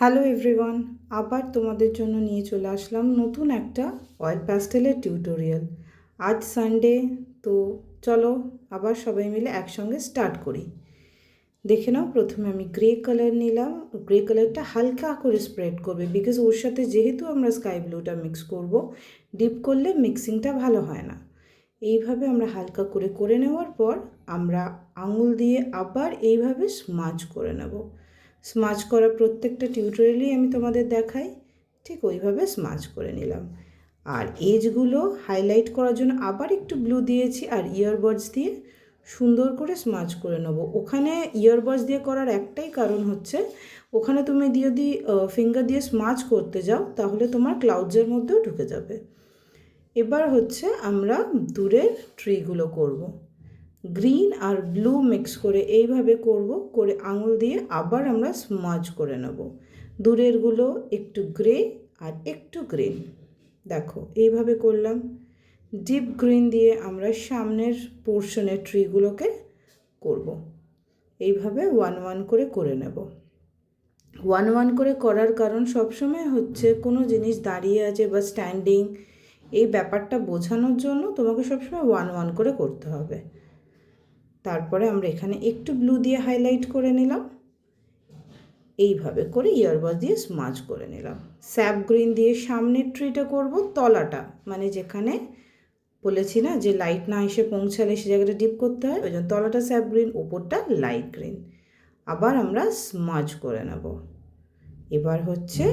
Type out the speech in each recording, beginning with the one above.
Hello everyone, আবার তোমাদের জন্য নিয়ে চলে আসলাম নতুন একটা অয়েল প্যাস্টেলের টিউটোরিয়াল। আজ সানডে, তো চলো আবার সবাই মিলে একসঙ্গে স্টার্ট করি। দেখে নাও, প্রথমে আমি গ্রে কালার নিলাম। গ্রে কালারটা হালকা করে স্প্রেড করবে, বিকজ ওর সাথে যেহেতু আমরা স্কাই ব্লুটা মিক্স করব, ডিপ করলে মিক্সিংটা ভালো হয় না। এইভাবে আমরা হালকা করে করে নেওয়ার পর আমরা আঙুল দিয়ে আবার এইভাবে স্মাজ করে নেব। স্মাজ করা প্রত্যেকটা টিউটোরিয়ালই আমি তোমাদের দেখাই, ঠিক ওইভাবে স্মাজ করে নিলাম। আর এজগুলো হাইলাইট করার জন্য আবার একটু ব্লু দিয়েছি, আর ইয়ারবাডস দিয়ে সুন্দর করে স্মাজ করে নেব। ওখানে ইয়ারবাডস দিয়ে করার একটাই কারণ হচ্ছে, ওখানে তুমি যদি ফিঙ্গার দিয়ে স্মাজ করতে যাও তাহলে তোমার ক্লাউডসের মধ্যেও ঢুকে যাবে। এবার হচ্ছে আমরা দূরের ট্রিগুলো করব। গ্রিন আর ব্লু মিক্স করে এইভাবে করব, করে আঙুল দিয়ে আবার আমরা স্মাজ করে নেব। দূরেরগুলো একটু গ্রে আর একটু গ্রিন, দেখো এইভাবে করলাম। ডিপ গ্রিন দিয়ে আমরা সামনের পোর্শনের ট্রিগুলোকে করব। এইভাবে ওয়ান ওয়ান করে করে নেব। ওয়ান ওয়ান করে করার কারণ সবসময় হচ্ছে কোনো জিনিস দাঁড়িয়ে আছে বা স্ট্যান্ডিং, এই ব্যাপারটা বোঝানোর জন্য তোমাকে সবসময় ওয়ান ওয়ান করে করতে হবে। তারপরে আমরা এখানে একটু ব্লু দিয়ে হাইলাইট করে নিলাম, এইভাবে করে ইয়ারবাডস দিয়ে স্মাজ করে নিলাম। স্যাপ গ্রিন দিয়ে সামনের ট্রিটা করব, তলাটা মানে যেখানে বলেছি না যে লাইট না এসে পৌঁছালে সে জায়গাটা ডিপ করতে হয়, ওই জন্য তলাটা স্যাপ গ্রিন, ওপরটা লাইট গ্রিন। আবার আমরা স্মাজ করে নেব। এবার হচ্ছে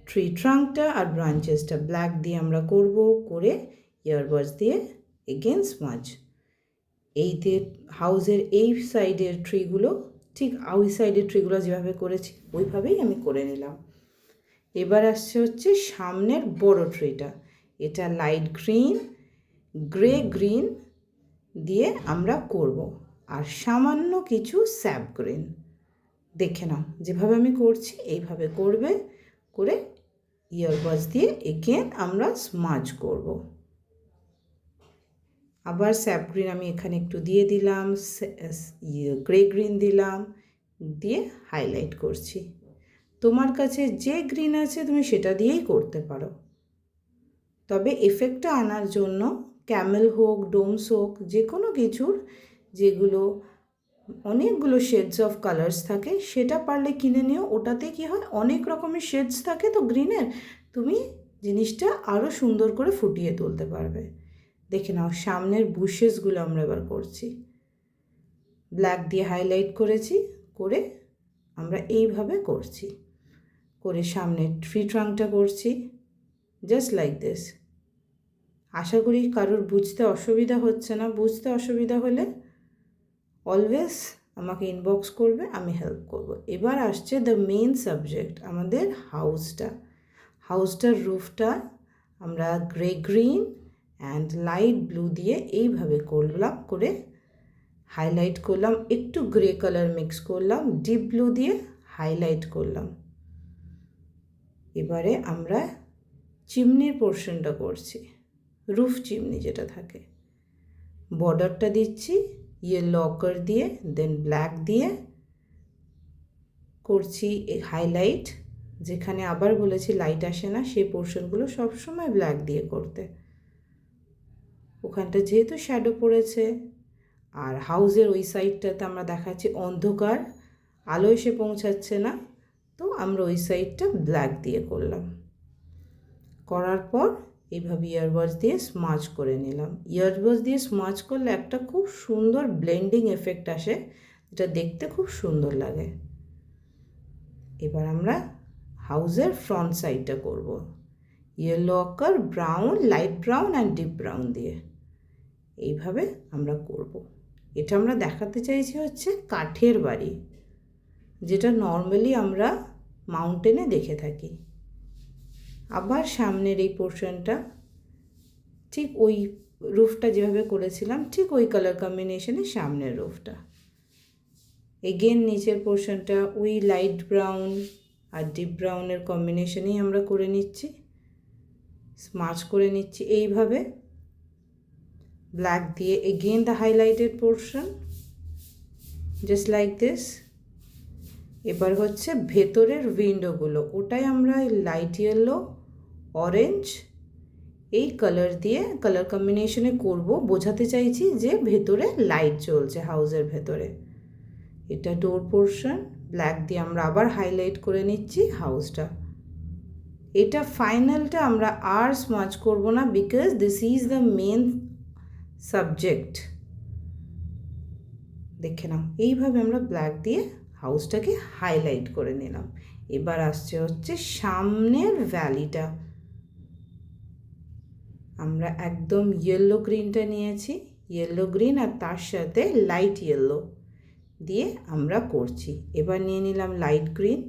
ট্রি ট্রাঙ্কটা আর ব্রাঞ্চেসটা ব্ল্যাক দিয়ে আমরা করব, করে ইয়ারবাডস দিয়ে এগেন স্মাজ। এই দিয়ে হাউসের এই সাইডের ট্রিগুলো, ঠিক ওই সাইডের ট্রিগুলো যেভাবে করেছি ওইভাবেই আমি করে নিলাম। এবার আসছে হচ্ছে সামনের বড় ট্রিটা, এটা লাইট গ্রিন, গ্রে গ্রিন দিয়ে আমরা করব, আর সামান্য কিছু স্যাপ গ্রিন। দেখে নাও যেভাবে আমি করছি এইভাবে করবে, করে ইয়ারবাডস দিয়ে এগেন আমরা স্মাজ করব। আবার স্যাপ গ্রিন আমি এখানে একটু দিয়ে দিলাম, গ্রে গ্রিন দিলাম, দিয়ে হাইলাইট করছি। তোমার কাছে যে গ্রিন আছে তুমি সেটা দিয়েই করতে পারো, তবে এফেক্টটা আনার জন্য ক্যামেল হোক, ডোমস হোক, যে কোনো কিছুর যেগুলো অনেকগুলো শেডস অফ কালার্স থাকে সেটা পারলে কিনে নিও। ওটাতে কি হয়, অনেক রকমের শেডস থাকে, তো গ্রিনের তুমি জিনিসটা আরও সুন্দর করে ফুটিয়ে তুলতে পারবে। দেখে নাও সামনের বুশেসগুলো আমরা এবার করছি। ব্ল্যাক দিয়ে হাইলাইট করেছি, করে আমরা এইভাবে করছি, করে সামনের ট্রি ট্রাঙ্কটা করছি জাস্ট লাইক দিস। আশা করি কারোর বুঝতে অসুবিধা হচ্ছে না। বুঝতে অসুবিধা হলে অলওয়েজ আমাকে ইনবক্স করবে, আমি হেল্প করব। এবার আসছে দ্য মেইন সাবজেক্ট, আমাদের হাউসটার রুফটা আমরা grey green and light blue দিয়ে এইভাবে করলাম, করে হাইলাইট করলাম, একটু গ্রে কালার মিক্স করলাম, ডিপ ব্লু দিয়ে হাইলাইট করলাম। এবারে আমরা চিমনির পোর্শনটা করছি, রুফ চিমনি যেটা থাকে। বর্ডারটা দিচ্ছি ইয়েলো অকার দিয়ে, দেন ব্ল্যাক দিয়ে করছি হাইলাইট। যেখানে আবার বলেছি লাইট আসে না সেই পোর্শনগুলো সবসময় ব্ল্যাক দিয়ে করতে। ওখানটা যেহেতু শ্যাডো পড়েছে, আর হাউসের ওই সাইডটাতে আমরা দেখাচ্ছি অন্ধকার, আলো এসে পৌঁছাচ্ছে না, তো আমরা ওই সাইডটা ব্ল্যাক দিয়ে করলাম। করার পর এইভাবে ইয়ারবাডস দিয়ে স্মাজ করে নিলাম। ইয়ারবাডস দিয়ে স্মাজ করলে একটা খুব সুন্দর ব্লেন্ডিং এফেক্ট আসে, যেটা দেখতে খুব সুন্দর লাগে। এবার আমরা হাউসের ফ্রন্ট সাইডটা করব yellow ochre, brown, light brown and deep brown দিয়ে। এইভাবে আমরা করব। এটা আমরা দেখাতে চাইছি হচ্ছে কাঠের বাড়ি, যেটা নর্মালি আমরা মাউন্টেনে দেখে থাকি। আবার সামনের এই পোর্শনটা ঠিক ওই রুফটা যেভাবে করেছিলাম ঠিক ওই কালার কম্বিনেশনে সামনের রুফটা। এগেন নিচের পোর্শনটা ওই লাইট ব্রাউন আর ডিপ ব্রাউনের কম্বিনেশনেই আমরা করে নিচ্ছি, স্মাচ করে নিচ্ছি এইভাবে। ব্ল্যাক দিয়ে again the highlighted portion just like this. এবার হচ্ছে ভেতরের উইন্ডোগুলো, ওটাই আমরা লাইট ইয়েলো, অরেঞ্জ এই কালার দিয়ে কালার কম্বিনেশনে করব। বোঝাতে চাইছি যে ভেতরে লাইট জ্বলছে হাউসের ভেতরে। এটা ডোর পোর্শন, ব্ল্যাক দিয়ে আমরা আবার হাইলাইট করে নিচ্ছি হাউসটা। এটা ফাইনালটা আমরা আর স্মাচ করব না, because this is the main subject. দেখে নাও, এইভাবে আমরা ব্ল্যাক দিয়ে হাউসটাকে হাইলাইট করে নিলাম। এবার আসছে হচ্ছে সামনের ভ্যালিটা। আমরা একদম ইয়েলো গ্রিনটা নিয়েছি, ইয়েলো গ্রিন আর তার সাথে লাইট ইয়েলো দিয়ে আমরা করছি। এবার নিয়ে নিলাম লাইট গ্রিন।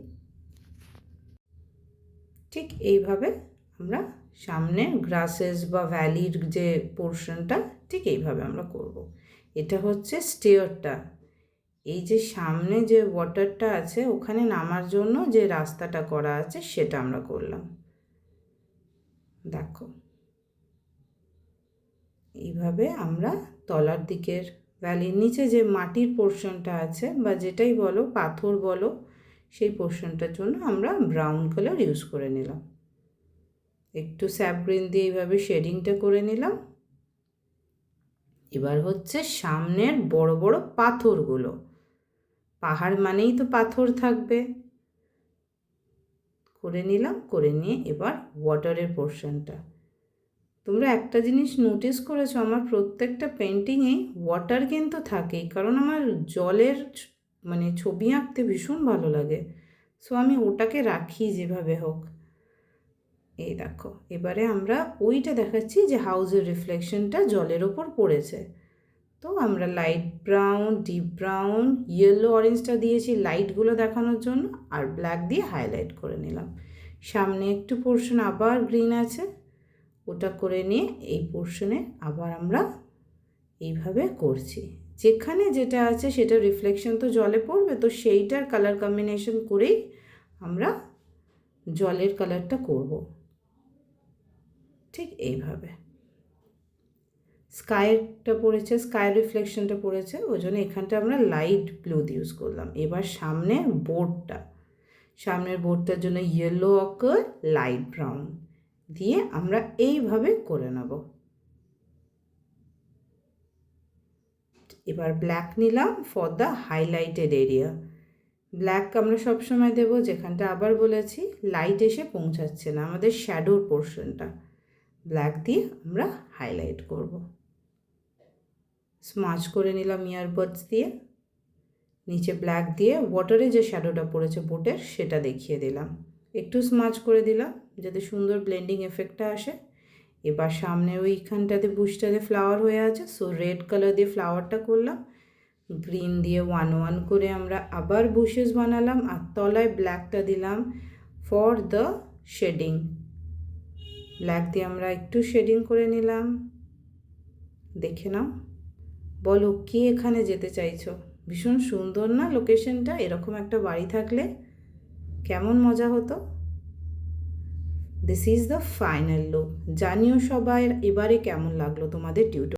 ঠিক এইভাবে আমরা সামনের গ্রাসেস বা ভ্যালির যে পোর্শনটা, ঠিক এইভাবে আমরা করব। এটা হচ্ছে স্টেয়ারটা, এই যে সামনে যে ওয়াটারটা আছে ওখানে নামার জন্য যে রাস্তাটা করা আছে সেটা আমরা করলাম। দেখো, এইভাবে আমরা তলার দিকের ভ্যালির নিচে যে মাটির পোর্শনটা আছে বা যেটাই বলো, পাথর বলো, সেই পোর্শনটার জন্য আমরা ব্রাউন কালার ইউজ করে নিলাম। একটু স্যাপ গ্রিন দিয়ে এইভাবে শেডিংটা করে নিলাম। এবার হচ্ছে সামনের বড় বড় পাথরগুলো, পাহাড় মানেই তো পাথর থাকবে, করে নিলাম। করে নিয়ে এবার ওয়াটারের পোর্শনটা, তোমরা একটা জিনিস নোটিস করেছো, আমার প্রত্যেকটা পেন্টিংয়েই ওয়াটার কিন্তু থাকেই, কারণ আমার জলের মানে ছবি আঁকতে ভীষণ ভালো লাগে। সো আমি ওটাকে রাখি যেভাবে হোক। এই দেখো, এবারে আমরা ওইটা দেখাচ্ছি যে হাউসের রিফ্লেকশনটা জলের ওপর পড়েছে। তো আমরা light brown, deep brown, yellow, অরেঞ্জটা দিয়েছি লাইটগুলো দেখানোর জন্য, আর ব্ল্যাক দিয়ে হাইলাইট করে নিলাম। সামনে একটু পোর্শন আবার গ্রিন আছে, ওটা করে নিয়ে এই পোর্শনে আবার আমরা এইভাবে করছি। যেখানে যেটা আছে সেটা রিফ্লেকশন তো জলে পড়বে, তো সেইটার কালার কম্বিনেশন করেই আমরা জলের কালারটা করব। ঠিক এইভাবে স্কাইটা পড়েছে, স্কাই রিফ্লেকশনটা পড়েছে, ওই জন্য এখানটা আমরা লাইট ব্লু ইউজ করলাম। এবার সামনের বোর্ডটা, সামনের বোর্ডটার জন্য ইয়েলো অকার, লাইট ব্রাউন দিয়ে আমরা এইভাবে করে নেব। এবার ব্ল্যাক নিলাম for the highlighted area. Black আমরা সবসময় দেবো যেখানটা আবার বলেছি লাইট এসে পৌঁছাচ্ছে না, আমাদের শ্যাডোর পোর্শনটা ব্ল্যাক দিয়ে আমরা হাইলাইট করব। স্মাচ করে নিলাম ইয়ারবাডস দিয়ে, নিচে ব্ল্যাক দিয়ে ওয়াটারে যে শ্যাডোটা পড়েছে বোটের সেটা দেখিয়ে দিলাম, একটু স্মাচ করে দিলাম যাতে সুন্দর ব্লেন্ডিং এফেক্টটা আসে। এবার সামনে ওইখানটাতে বুশটাতে ফ্লাওয়ার হয়ে আছে, সো রেড কালার দিয়ে ফ্লাওয়ারটা করলাম, গ্রিন দিয়ে 1 1 করে আমরা আবার বুশেস বানালাম, আর তলায় ব্ল্যাকটা দিলাম ফর দ্য শেডিং। ব্ল্যাক দিয়ে আমরা একটু শেডিং করে নিলাম। দেখে নাও, বলো কে এখানে যেতে চাইছো? ভীষণ সুন্দর না লোকেশনটা? এরকম একটা বাড়ি থাকলে কেমন মজা হতো। This is the final look. জানিও সবাই এবারে কেমন লাগলো তোমাদের টিউটোরিয়াল।